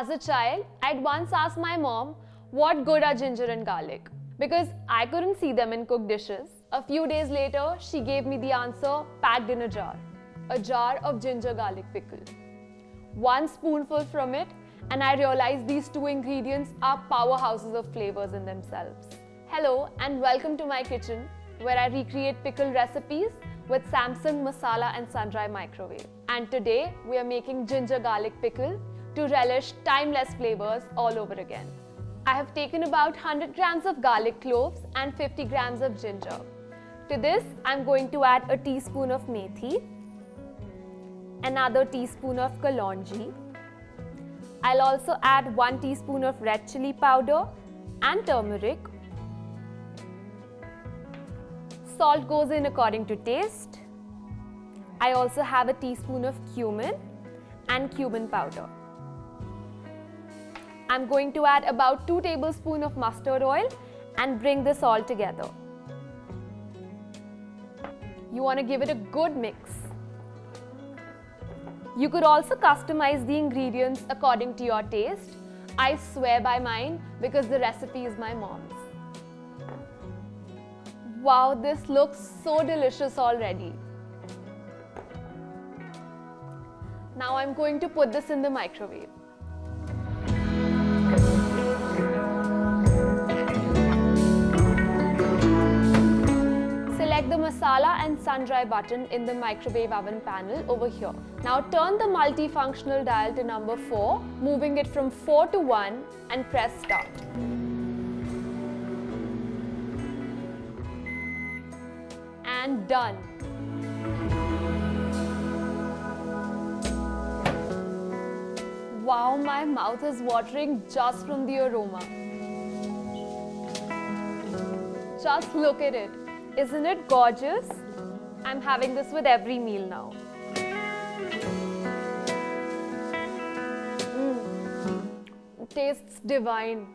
As a child, I'd once asked my mom, what good are ginger and garlic? Because I couldn't see them in cooked dishes. A few days later, she gave me the answer packed in a jar of ginger garlic pickle. One spoonful from it, and I realized these two ingredients are powerhouses of flavors in themselves. Hello, and welcome to my kitchen, where I recreate pickle recipes with Samsung masala and SunDry microwave. And today, we are making ginger garlic pickle to relish timeless flavors all over again. I have taken about 100 grams of garlic cloves and 50 grams of ginger. To this, I'm going to add a teaspoon of methi, another teaspoon of kalonji. I'll also add 1 teaspoon of red chili powder and turmeric. Salt goes in according to taste. I also have a teaspoon of cumin and cumin powder. I'm going to add about 2 tablespoons of mustard oil and bring this all together. You want to give it a good mix. You could also customize the ingredients according to your taste. I swear by mine because the recipe is my mom's. Wow, this looks so delicious already. Now I'm going to put this in the microwave. Select the masala and SunDry button in the microwave oven panel over here. Now turn the multifunctional dial to number 4, moving it from 4 to 1 and press start. And done. Wow, my mouth is watering just from the aroma. Just look at it. Isn't it gorgeous? I'm having this with every meal now. It tastes divine.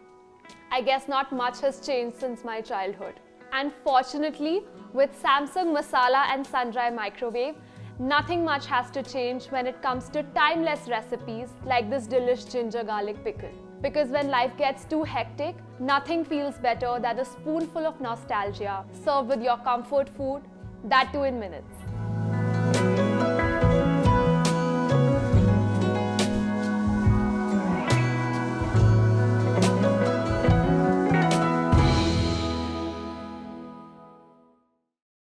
I guess not much has changed since my childhood. And fortunately, with Samsung masala and SunDry microwave, nothing much has to change when it comes to timeless recipes like this delish ginger garlic pickle. Because when life gets too hectic, nothing feels better than a spoonful of nostalgia served with your comfort food, that too in minutes.